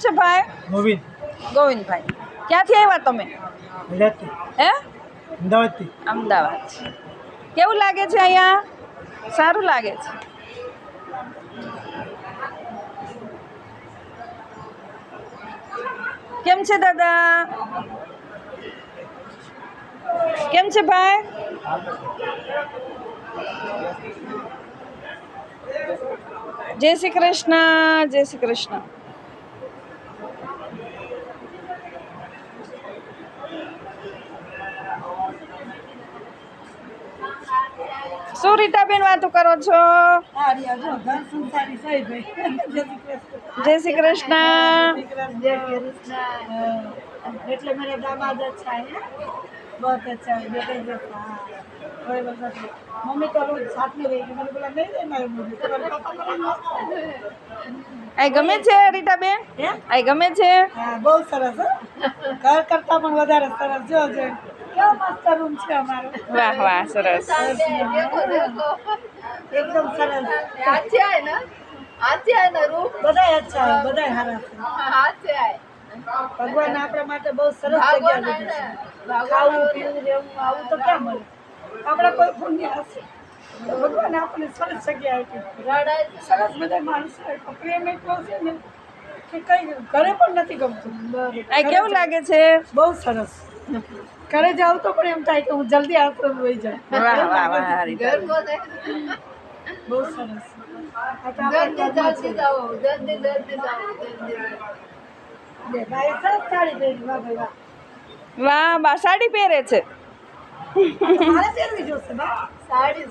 છે ભાઈ? ગોવિંદ. ગોવિંદભાઈ, ક્યાંથી આવ્યા તમે? હે? અમદાવાદથી. અમદાવાદ. કેવું લાગે છે અહીંયા? સારું લાગે છે. કેમ છે દાદા? કેમ છે ભાઈ? જય શ્રી કૃષ્ણ, જય શ્રી કૃષ્ણ. શું રીટાબેન વાતો કરો છો? જય શ્રી કૃષ્ણ. એટલે मेरा दामाद अच्छा है, बहुत अच्छा है, बेटे जैसा। हाँ, मम्मी तो रोज साथ में रहेगी, मैंने बोला नहीं रहना है मुझे, तो मेरे पापा बोला આ ગમે છે રીટાબેન? આ ગમે છે? હા, બહુ સરસ હો. ઘર કરતા પણ વધારે સરસ. જો જો કેવો મસ્ત રૂમ છે અમારો. વાહ વાહ, સરસ. એકદમ સરસ. બધાય અચ્છા હોય, બધાય સારા છે. ભગવાન આપણા માટે બહુ સરસ જગ્યા દીધી છે. ખાવું પીવું રહેવું આવું તો ક્યાં મળે? આપણા કોઈ પુણ્ય હશે તો ભગવાન આપણને સરસ જગ્યા આપી. સરસ બધા માણસો પ્રેમ એટલો છે ને કે કઈ ઘરે પણ નથી ગમતું. આ કેવું લાગે છે? બહુ સરસ. ઘરે જાવ તો પણ એમ થાય કે હું જલ્દી આશ્રમ વહી જાય. વાહ વાહ વાહ રીટાબેન. બહુ સરસ. ભાઈ સરસ સાડી પહેરી. વાહ ભાઈ વાહ. વાહ, બા સાડી પહેરે છે. મારે પહેરવી જોશે બા. સાડી